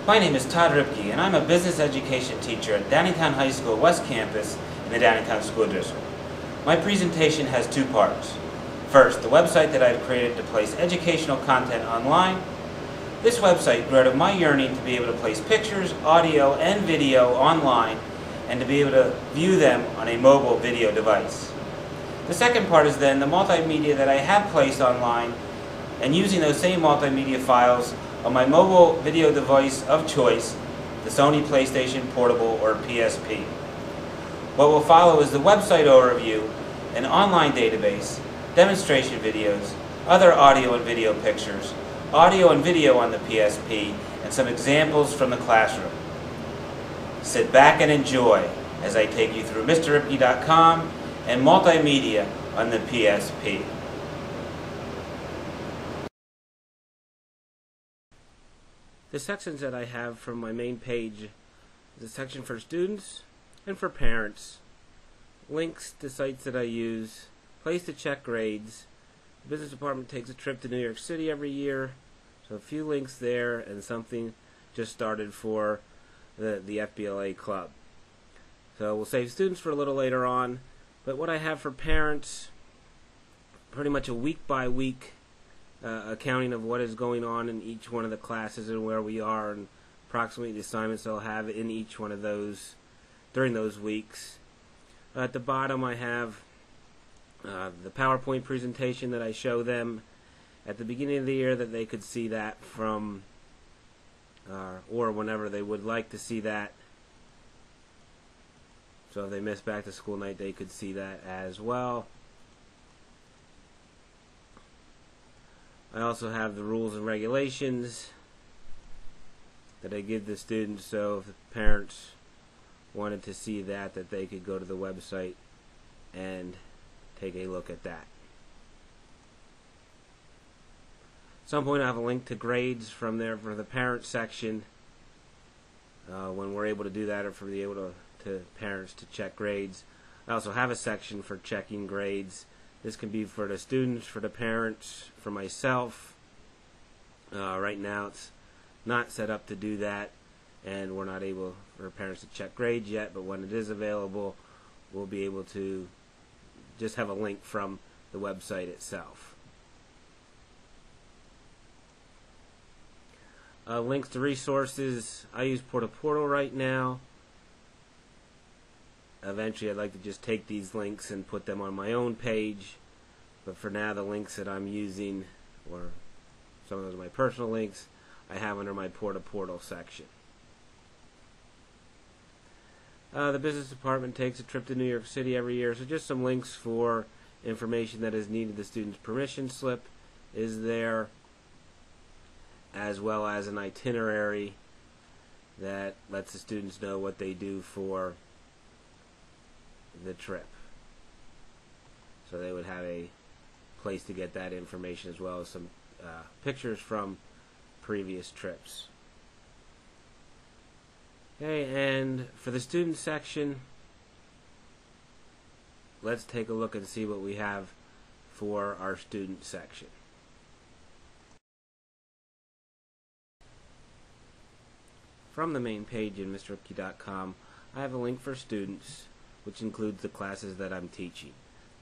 My name is Todd Ripke, and I'm a business education teacher at Downingtown High School West Campus in the Downingtown School District. My presentation has two parts. First, the website that I've created to place educational content online. This website grew out of my yearning to be able to place pictures, audio, and video online and to be able to view them on a mobile video device. The second part is then the multimedia that I have placed online and using those same multimedia files on my mobile video device of choice, the Sony PlayStation Portable or PSP. What will follow is the website overview, an online database, demonstration videos, other audio and video pictures, audio and video on the PSP, and some examples from the classroom. Sit back and enjoy as I take you through MrRipke.com and multimedia on the PSP. The sections that I have from my main page is a section for students and for parents, links to sites that I use, place to check grades. The business department takes a trip to New York City every year, so a few links there and something just started for the FBLA club. So we'll save students for a little later on, but what I have for parents, pretty much a week by week accounting of what is going on in each one of the classes and where we are and approximately the assignments they'll have in each one of those during those weeks. At the bottom I have the PowerPoint presentation that I show them at the beginning of the year that they could see that from or whenever they would like to see that. So if they miss back to school night they could see that as well. I also have the rules and regulations that I give the students, so if the parents wanted to see that they could go to the website and take a look at that. At some point I have a link to grades from there for the parent section when we're able to do that, or for the able to parents to check grades. I also have a section for checking grades. This can be for the students, for the parents, for myself. Right now it's not set up to do that, and we're not able for parents to check grades yet, but when it is available, we'll be able to just have a link from the website itself. Links to resources. I use Portal right now. Eventually I'd like to just take these links and put them on my own page, but for now the links that I'm using, or some of those are my personal links, I have under my Portal section. The business department takes a trip to New York City every year, so just some links for information that is needed. The student's permission slip is there, as well as an itinerary that lets the students know what they do for the trip. So they would have a place to get that information, as well as some pictures from previous trips. Okay, and for the student section, let's take a look and see what we have for our student section. From the main page in MrRipke.com, I have a link for students, which includes the classes that I'm teaching.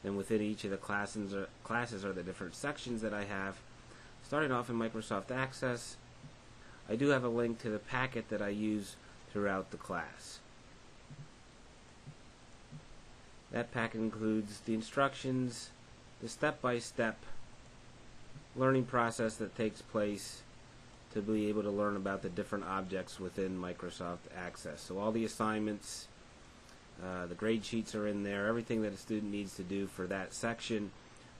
Then within each of the classes are the different sections that I have. Starting off in Microsoft Access, I do have a link to the packet that I use throughout the class. That packet includes the instructions, the step-by-step learning process that takes place to be able to learn about the different objects within Microsoft Access. So all the assignments, the grade sheets are in there. Everything that a student needs to do for that section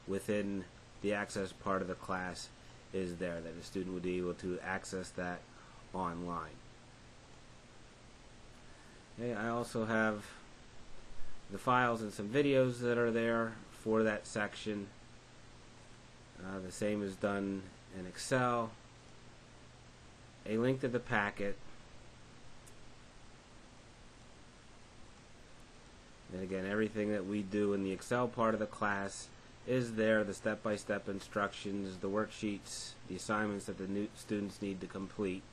within the Access part of the class is there, that a student would be able to access that online. Okay, I also have the files and some videos that are there for that section. The same is done in Excel. A link to the packet. And again, everything that we do in the Excel part of the class is there, the step-by-step instructions, the worksheets, the assignments that the new students need to complete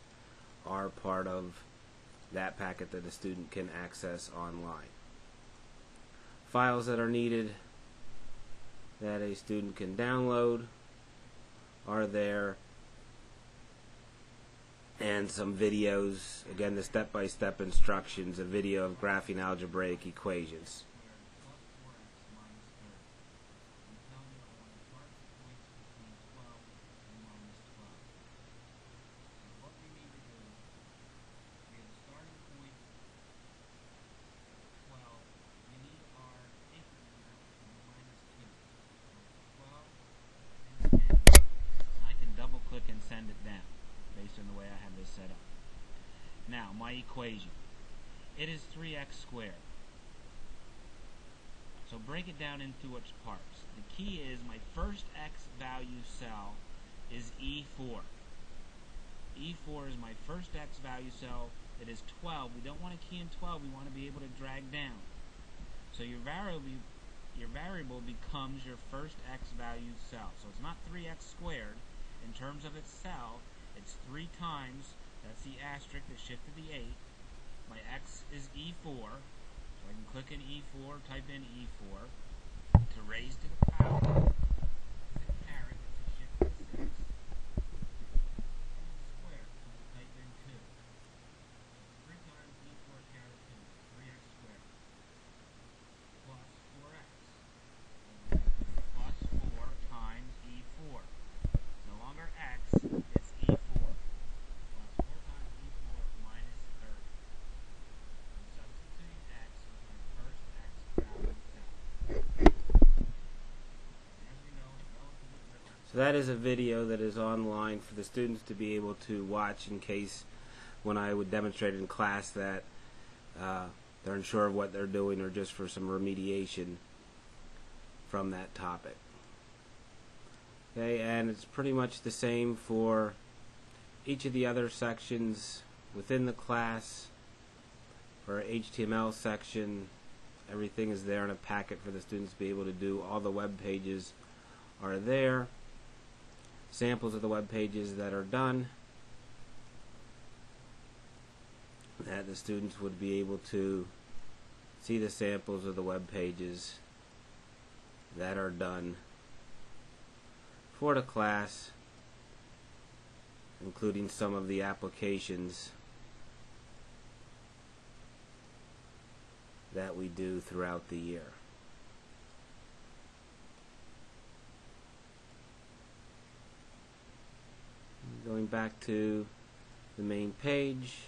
are part of that packet that the student can access online. Files that are needed that a student can download are there, and some videos, again the step-by-step instructions, a video of graphing algebraic equations. And send it down based on the way I have this set up. Now my equation, it is 3x squared. So break it down into its parts. The key is my first x value cell is E4. E4 is my first x value cell. It is 12. We don't want to key in 12. We want to be able to drag down. So your variable becomes your first x value cell. So it's not 3x squared. In terms of its cell, it's 3 times, that's the asterisk that shifted the 8. My x is E4, so I can click in E4, type in E4, to raise to the power, it's a caret, it's a shift to 6, square, so we type in 2. 3 times E4 caret 2, 3x squared, plus 4x, plus 4 times E4. No longer x, it's E4. Plus 4 times E4 minus 30. I'm substituting x with my first x value cell. As we know, it's relatively different. So that is a video that is online for the students to be able to watch in case when I would demonstrate in class that they're unsure of what they're doing, or just for some remediation from that topic. Okay, and it's pretty much the same for each of the other sections within the class. For HTML section, everything is there in a packet for the students to be able to do. All the web pages are there. Samples of the web pages that are done, that the students would be able to see the samples of the web pages that are done for the class, including some of the applications that we do throughout the year. Going back to the main page,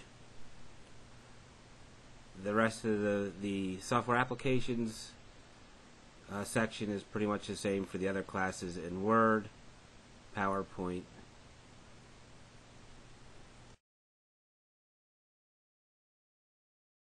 the rest of the software applications section is pretty much the same for the other classes in Word, PowerPoint,